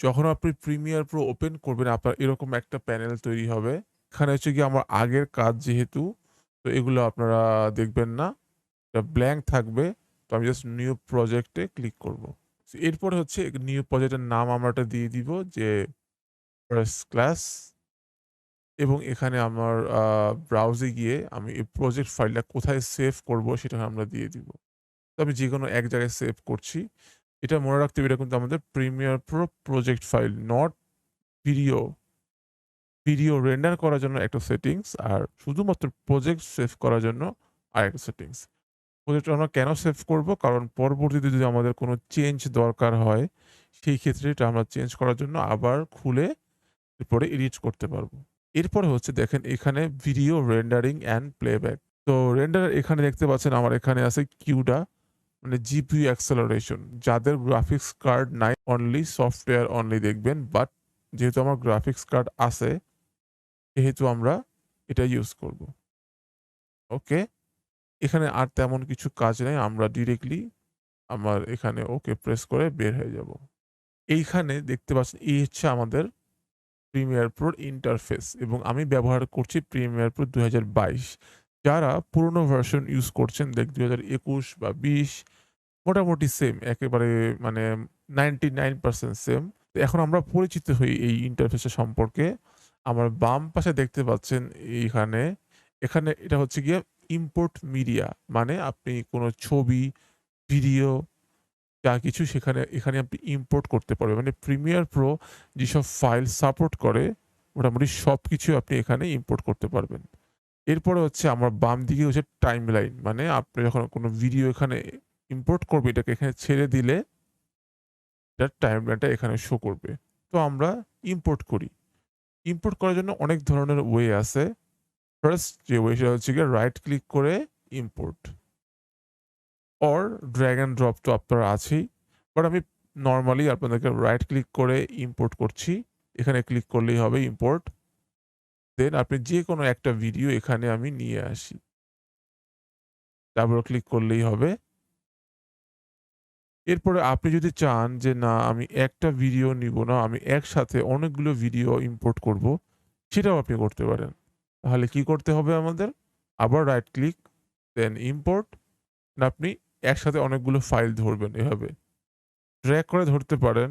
যখন আপনি Premiere Pro open করবেন আপনার এরকম একটা প্যানেল তৈরি হবে। এখানে হচ্ছে গিয়ে আমার আগের কাজ যেহেতু, তো এগুলো আপনারা দেখবেন না। এটা ব্ল্যাংক থাকবে। তো আমি জাস্ট নিউ প্রজেক্ট এ ক্লিক করব। এরপরে হচ্ছে নিউ প্রজেক্টের নাম আমরা একটা দিয়ে দিব যে ফার্স্ট ক্লাস এবং এখানে আমার ব্রাউজে গিয়ে আমি এই প্রজেক্ট ফাইলটা কোথায় সেভ করব সেটা আমরা দিয়ে দিব। তো আমি যেকোনো এক জায়গায় সেভ করছি। এটা মনে রাখতে হবে এটা কিন্তু আমাদের Premiere Pro project file not video. Video render করার জন্য একটা সেটিংস আর শুধুমাত্র প্রজেক্ট সেভ করার জন্য আরেকটা সেটিংস। প্রজেক্টটা আমরা কেন সেভ করব? কারণ পরবর্তীতে যদি আমাদের কোনো চেঞ্জ দরকার হয়, সেই ক্ষেত্রে এটা আমরা চেঞ্জ করার জন্য আবার খুলে এরপরে এডিট করতে পারবো। এরপরে হচ্ছে দেখেন এখানে ভিডিও রেন্ডারিং অ্যান্ড প্লেব্যাক। তো রেন্ডার এখানে দেখতে পাচ্ছেন আমার এখানে আছে কিউডা মানে জিপিইউ অ্যাক্সেলারেশন। যাদের গ্রাফিক্স কার্ড নাই অনলি সফটওয়্যার অনলি দেখবেন। বাট যেহেতু আমার গ্রাফিক্স কার্ড আছে সেহেতু আমরা এটা ইউজ করব। ওকে? এখানে আর তেমন কিছু কাজ নাই। আমরা ডিরেক্টলি আমার এখানে ওকে প্রেস করে বের হয়ে যাব। এইখানে দেখতে পাচ্ছেন এই হচ্ছে আমাদের প্রিমিয়ার প্রোর ইন্টারফেস এবং আমি ব্যবহার করছি প্রিমিয়ার প্রো ২০২২। যারা পুরনো ভার্সন ইউজ করছেন ২০২১ বা ২০ মোটামুটি সেম একেবারে মানে 99% সেম। তো এখন আমরা পরিচিত হই এই ইন্টারফেসের সম্পর্কে। আমার বাম পাশে দেখতে পাচ্ছেন এইখানে, এখানে এটা হচ্ছে গিয়ে ইম্পোর্ট মিডিয়া মানে আপনি কোন ছবি, ভিডিও যা কিছু এখানে আপনি ইম্পোর্ট করতে পারবেন। মানে প্রিমিয়ার প্রো যেসব ফাইল সাপোর্ট করে মোটামুটি সবকিছু আপনি এখানে ইম্পোর্ট করতে পারবেন। এরপরে হচ্ছে আমার বাম দিকে হচ্ছে টাইমলাইন মানে আপনি যখন কোন ভিডিও এখানে ইম্পোর্ট করবে এটাকে এখানে ছেড়ে দিলে এটার টাইমলাইনটা এখানে শো করবে। তো আমরা ইম্পোর্ট করি। ইম্পোর্ট করার জন্য অনেক ধরনের ওয়ে আছে। ফার্স্ট যে ওয়ে সেটা হচ্ছে গিয়ে রাইট ক্লিক করে import or drag and drop তো আপনার আছেই। বাট আমি নরমালি আপনাদেরকে রাইট ক্লিক করে ইম্পোর্ট করছি। এখানে ক্লিক করলেই হবে ইম্পোর্ট। দেন আপনি যেকোনো একটা ভিডিও এখানে আমি নিয়ে আসি। ডাবল ক্লিক করলেই হবে। এরপরে আপনি যদি চান যে না আমি একটা ভিডিও নিবো না, আমি একসাথে অনেকগুলো ভিডিও ইম্পোর্ট করব, সেটাও আপনি করতে পারেন। তাহলে কি করতে হবে আমাদের? আবার রাইট ক্লিক দেন ইম্পোর্ট আপনি একসাথে অনেকগুলো ফাইল ধরবেন এভাবে। ড্র্যাগ করে ধরতে পারেন।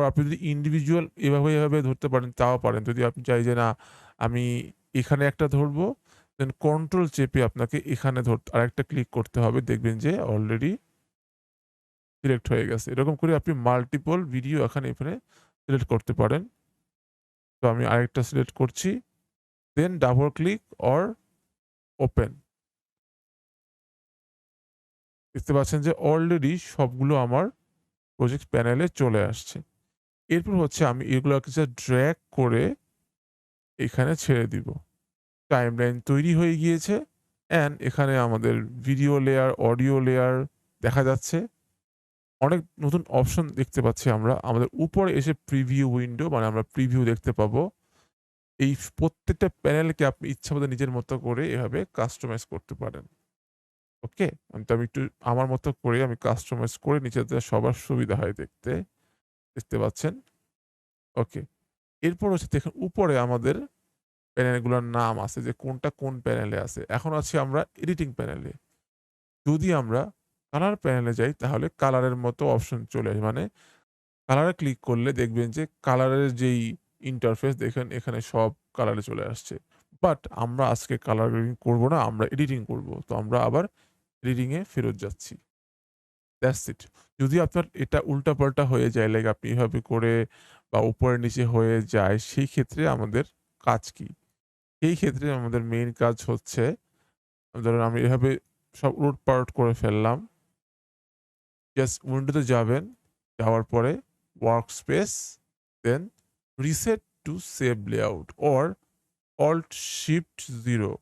আপনি যদি ইন্ডিভিজুয়াল এভাবে ধরতে পারেন তাও পারেন। যদি আপনি চাই যে না আমি এখানে একটা ধরবো, দেন কন্ট্রোল চেপে আপনাকে এখানে আরেকটা ক্লিক করতে হবে। দেখবেন যে অলরেডি সিলেক্ট হয়ে গেছে। এরকম করে আপনি মাল্টিপল ভিডিও এখানে সিলেক্ট করতে পারেন। তো আমি আরেকটা সিলেক্ট করছি। দেন ডাবল ক্লিক অর ওপেন। দেখতে পাচ্ছেন যে অলরেডি সবগুলো আমার প্রজেক্ট প্যানেলে চলে আসছে। এরপর হচ্ছে আমি এগুলোকে জাস্ট ড্র্যাগ করে এখানে ছেড়ে দিব। টাইমলাইন তৈরি হয়ে গিয়েছে অ্যান্ড এখানে আমাদের ভিডিও লেয়ার, অডিও লেয়ার দেখা যাচ্ছে। অনেক নতুন অপশন দেখতে পাচ্ছি আমরা। আমাদের উপরে এসে প্রিভিউ উইন্ডো মানে আমরা প্রিভিউ দেখতে পাবো। এই প্রত্যেকটা প্যানেলকে আপনি ইচ্ছামত নিজের মতো করে এভাবে কাস্টমাইজ করতে পারেন। ওকে? আমি একটু আমার মতো করে আমি কাস্টমাইজ করে নিচে যাতে সবার সুবিধা হয় দেখতে। দেখতে পাচ্ছেন? ওকে। এরপর হচ্ছে দেখুন উপরে আমাদের প্যানেলগুলোর নাম আছে যে কোনটা কোন প্যানেলে আছে। এখন আছি আমরা এডিটিং প্যানেলে। যদি আমরা কালার প্যানেলে যাই তাহলে কালারের মতো অপশন চলে আসে। মানে কালারে ক্লিক করলে দেখবেন যে কালারের যেই ইন্টারফেস দেখেন এখানে সব কালারে চলে আসছে। বাট আমরা আজকে কালার গ্রেডিং করব না, আমরা এডিটিং করব। তো আমরা আবার এডিটিং এ ফেরত যাচ্ছি। That's it. যদি আপনার এটা উল্টাপাল্টা হয়ে যায় লাইক আপনি এভাবে করে বা উপরে নিচে হয়ে যায় সেই ক্ষেত্রে আমাদের কাজ কি? এই ক্ষেত্রে আমাদের মেইন কাজ হচ্ছে ধরেন আমি এভাবে সব উলটপালট করে ফেললাম। জাস্ট উইন্ডোতে যাবেন। যাওয়ার পরে workspace then reset to save layout or alt shift 0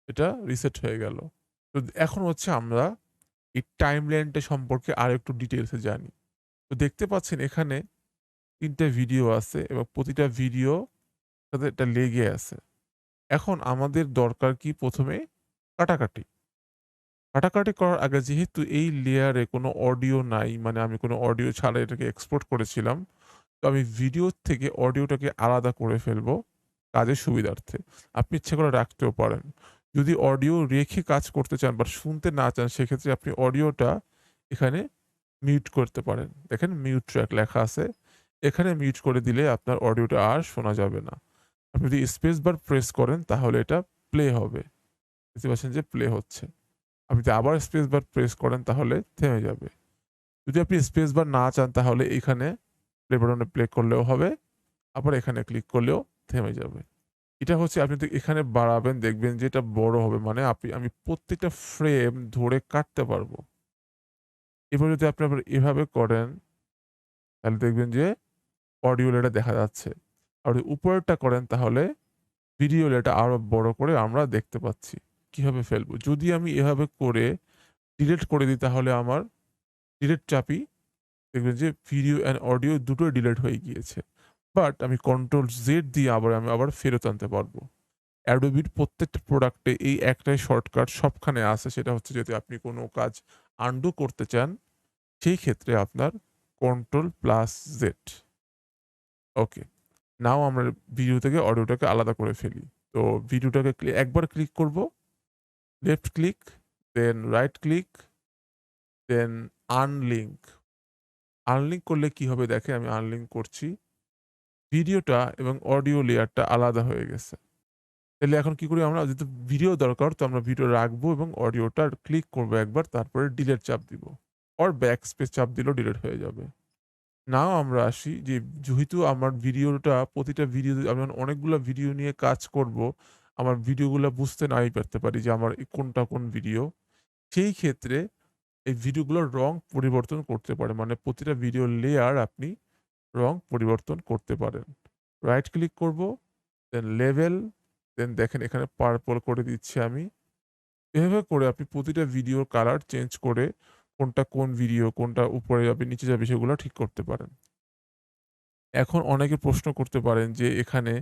এটা রিসেট হয়ে গেল। তো এখন হচ্ছে আমরা এই টাইমলাইনটা সম্পর্কে আরেকটু ডিটেইলস এ জানি। তো দেখতে পাচ্ছেন এখানে ৩ টা ভিডিও আছে এবং প্রতিটা ভিডিও সাথে এটা লেগে আছে। এখন আমাদের দরকার কি ১ম এ কাটাকাটি। কাটাকাটি করার আগে যেহেতু এই লেয়ারে কোনো অডিও নাই, মানে আমি কোনো অডিও ছাড়া এটাকে এক্সপোর্ট করেছিলাম। তো আমি ভিডিও থেকে অডিওটাকে আলাদা করে ফেলবো কাজের সুবিধার্থে। আপনি ইচ্ছে করে রাখতেও পারেন। যদি অডিও রেখে কাজ করতে চান বা শুনতে না চান সেক্ষেত্রে আপনি অডিওটা এখানে মিউট করতে পারেন। দেখেন মিউট ট্র্যাক লেখা আছে। এখানে মিউট করে দিলে আপনার অডিওটা আর শোনা যাবে না। আপনি যদি স্পেস বার প্রেস করেন তাহলে এটা প্লে হবে। দেখতে পাচ্ছেন যে প্লে হচ্ছে। আপনি যদি আবার স্পেস বার প্রেস করেন তাহলে থেমে যাবে। যদি আপনি স্পেস বার না চান তাহলে এখানে প্লে বাটনে প্লে করলেও হবে। আবার এখানে ক্লিক করলেও থেমে যাবে। এটা হচ্ছে আপনি যদি এখানে বাড়াবেন দেখবেন যে এটা বড় হবে। মানে আমি প্রত্যেকটা ফ্রেম ধরে কাটতে পারবো। এবার যদি আপনি আবার এভাবে করেন তাহলে দেখবেন যে অডিও লেয়ারটা দেখা যাচ্ছে। আর যদি উপরেরটা করেন তাহলে ভিডিও লেয়ারটা আরো বড় করে আমরা দেখতে পাচ্ছি। কিভাবে ফেলবো? যদি আমি এভাবে করে ডিলিট করে দিই তাহলে আমার ডিলিট চাপি দেখবেন যে ভিডিও অ্যান্ড অডিও দুটোই ডিলিট হয়ে গিয়েছে। বাট আমি কন্ট্রোল জেড দিয়ে আমি আবার ফেরত আনতে পারবো। অ্যাডোবির প্রত্যেকটা প্রোডাক্টে এই একটাই শর্টকাট সবখানে আছে সেটা হচ্ছে যদি আপনি কোনো কাজ আনডু করতে চান সেই ক্ষেত্রে আপনার কন্ট্রোল প্লাস জেড। ওকে। নাও আমরা ভিডিও থেকে অডিওটাকে আলাদা করে ফেলি। তো ভিডিওটাকে একবার ক্লিক করব, লেফট ক্লিক, দেন রাইট ক্লিক, দেন আনলিঙ্ক। আনলিঙ্ক করলে কি হবে দেখেন আমি আনলিঙ্ক করছি। ভিডিওটা এবং অডিও লেয়ারটা আলাদা হয়ে গেছে। তাহলে এখন কি করি আমরা যেহেতু ভিডিও দরকার তো আমরা ভিডিও রাখবো এবং অডিওটা ক্লিক করবো একবার তারপরে ডিলিট চাপ দিব। অর ব্যাক স্পেস চাপ দিলেও ডিলিট হয়ে যাবে। নাও আমরা আসি যে যেহেতু আমার ভিডিওটা প্রতিটা ভিডিও আমি যখন অনেকগুলা ভিডিও নিয়ে কাজ করব, আমার ভিডিওগুলা বুঝতে নাই পারতে পারি যে আমার কোনটা কোন ভিডিও। সেই ক্ষেত্রে এই ভিডিওগুলোর রং পরিবর্তন করতে পারে। মানে প্রতিটা ভিডিও লেয়ার আপনি রং পরিবর্তন করতে পারেন। রাইট ক্লিক করব, দেন লেভেল, দেন দেখেন এখানে পার্পল করে দিচ্ছি আমি। এভাবে করে আপনি প্রতিটা ভিডিওর কালার চেঞ্জ করে কোনটা কোন ভিডিও, কোনটা উপরে যাবে, নিচে যাবে সেগুলো ঠিক করতে পারেন। এখন অনেকে প্রশ্ন করতে পারেন যে এখানে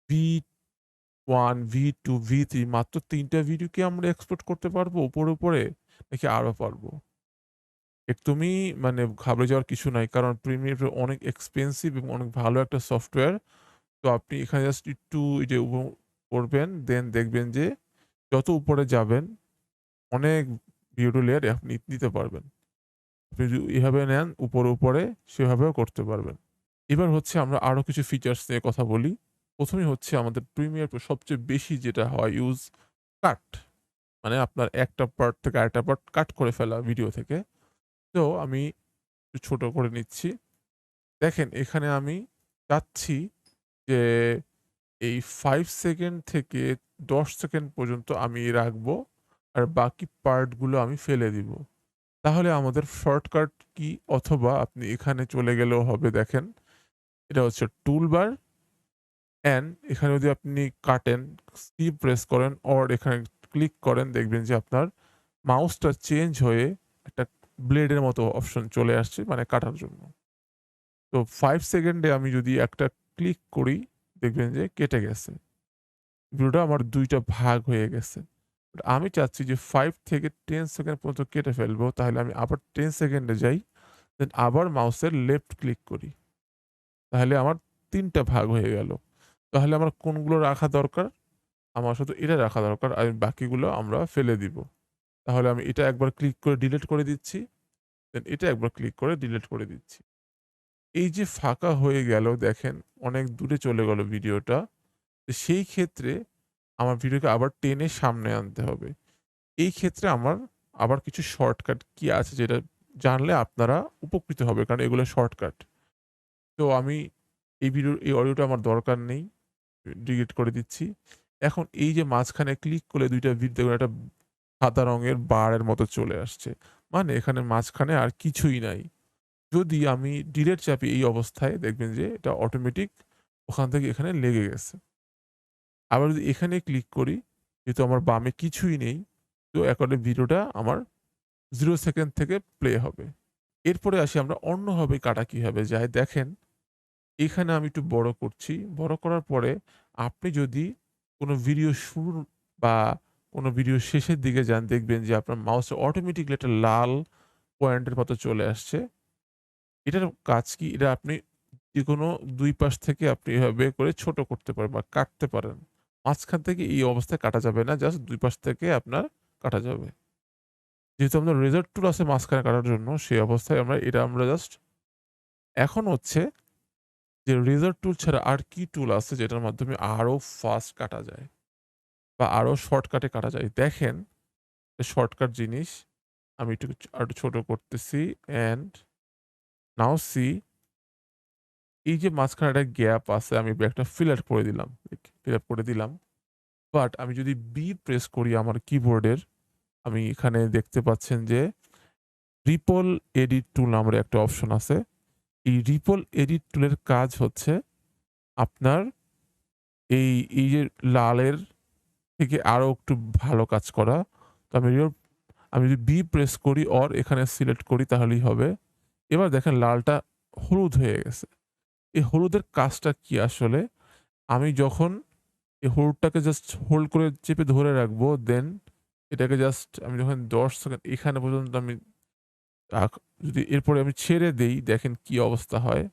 V1, V2, V3 মাত্র ৩ টা ভিডিও কি আমরা এক্সপোর্ট করতে পারবো উপরে? নাকি আরো পারবো? একদমই মানে ঘাবড়ে যাওয়ার কিছু নাই। কারণ প্রিমিয়ার প্রো অনেক এক্সপেনসিভ এবং অনেক ভালো একটা সফটওয়্যার। তো আপনি এখানে জাস্ট একটু এই যে করবেন, দেন দেখবেন যে যত উপরে যাবেন অনেক ভিডিও লেয়ার আপনি নিতে পারবেন। আপনি যদি এভাবে নেন উপরে সেভাবেও করতে পারবেন। এবার হচ্ছে আমরা আরো কিছু ফিচার্স নিয়ে কথা বলি। ১ম এই হচ্ছে আমাদের প্রিমিয়ার প্রো সবচেয়ে বেশি যেটা হয় ইউজ কাট। মানে আপনার একটা পার্ট থেকে আরেকটা পার্ট কাট করে ফেলা ভিডিও থেকে। তো আমি একটু ছোট করে নিচ্ছি। দেখেন এখানে আমি চাচ্ছি যে এই ৫ সেকেন্ড থেকে ১০ সেকেন্ড পর্যন্ত আমি রাখবো। আর বাকি পার্ট গুলো আমি ফেলে দিব। তাহলে আমাদের শর্টকাট কি অথবা আপনি এখানে চলে গেলেও হবে দেখেন। এটা হচ্ছে টুলবার অ্যান্ড এখানে যদি আপনি কাটেন, সি প্রেস করেন অর এখানে ক্লিক করেন দেখবেন যে আপনার মাউসটা চেঞ্জ হয়ে একটা ব্লেডের মতো অপশন চলে আসছে মানে কাটার জন্য। তো ৫ সেকেন্ডে আমি যদি একটা ক্লিক করি দেখবেন যে কেটে গেছে। ভিডিওটা আমার ২ টা ভাগ হয়ে গেছে। বাট আমি চাচ্ছি যে ৫ থেকে ১০ সেকেন্ড পর্যন্ত কেটে ফেলবো। তাহলে আমি আবার ১০ সেকেন্ডে যাই। দেন আবার মাউসের লেফট ক্লিক করি। তাহলে আমার ৩ টা ভাগ হয়ে গেল। তাহলে আমার কোনগুলো রাখা দরকার? আমার শুধু এটা রাখা দরকার। আর বাকিগুলো আমরা ফেলে দিব। তাহলে আমি এটা একবার ক্লিক করে ডিলিট করে দিচ্ছি। দেন এটা একবার ক্লিক করে ডিলিট করে দিচ্ছি। এই যে ফাঁকা হয়ে গেল দেখেন অনেক দূরে চলে গেল ভিডিওটা। তো সেই ক্ষেত্রে আমার ভিডিওকে আবার টেনে সামনে আনতে হবে। এই ক্ষেত্রে আমার আবার কিছু শর্টকাট কি আছে যেটা জানলে আপনারা উপকৃত হবে। কারণ এগুলো শর্টকাট। তো আমি এই অডিওটা আমার দরকার নেই। ডিলিট করে দিচ্ছি। এখন এই যে মাঝখানে ক্লিক করলে ২ টা দেখবেন একটা সাদা রঙের বারের মতো চলে আসছে। মানে এখানে মাঝখানে আর কিছুই নাই। যদি আমি ডিলিট চাপি এই অবস্থায় দেখবেন যে এটা অটোমেটিক ওখান থেকে এখানে লেগে গেছে। আবার যদি এখানে ক্লিক করি, যেহেতু আমার বামে কিছুই নেই, তো একারে ভিডিওটা আমার ০ সেকেন্ড থেকে প্লে হবে। এরপরে আসি আমরা অন্যভাবে কাটা কিভাবে যায় দেখেন, এখানে আমি একটু বড় করছি। বড় করার পরে আপনি যদি কোনো ভিডিও শুরুর বা কোনো ভিডিও শেষের দিকে যান দেখবেন যে আপনার মাউসে অটোমেটিক্যালি একটা লাল পয়েন্টের মতো চলে আসছে। এটার কাজ কি? এটা আপনি যেকোনো ২ পাশ থেকে আপনি এভাবে করে ছোট করতে পারেন বা কাটতে পারেন। মাঝখান থেকে এই অবস্থায় কাটা যাবে না। জাস্ট ২ পাশ থেকে আপনার কাটা যাবে। যেহেতু আপনার রেজর টুল আছে মাঝখানে কাটার জন্য, সেই অবস্থায় আমরা জাস্ট এখন হচ্ছে যে রেজর টুল ছাড়া আর কি টুল আছে যেটার মাধ্যমে আরো ফাস্ট কাটা যায় বা আরো শর্টকাটে কাটা যায়? দেখেন, শর্টকাট জিনিস আমি একটু আরেকটু ছোট করতেছি অ্যান্ড নাও সি এই যে মাঝখানে একটা গ্যাপ আছে আমি একটা ফিল আউট করে দিলাম। ফিল আপ করে দিলাম। বাট আমি যদি বি প্রেস করি আমার কিবোর্ডের, আমি এখানে দেখতে পাচ্ছেন যে রিপল এডিট টুল নামের একটা অপশন আছে। এই রিপল এডিট টুলের কাজ হচ্ছে আপনার এই, এই যে লালের থেকে আরো একটু ভালো কাজ করা। তো আমি যদি বি প্রেস করি অর এখানে সিলেক্ট করি তাহলেই হবে। এবার দেখেন লালটা হলুদ হয়ে গেছে। এই হলুদের কাজটা কি আসলে? আমি যখন এই হলুদটাকে জাস্ট হোল্ড করে চেপে ধরে রাখবো, দেন এটাকে জাস্ট আমি যখন ১০ সেকেন্ড এখানে পর্যন্ত আমি আক যদি এরপরে আমি ছেড়ে দেই, দেখেন কি অবস্থা হয়।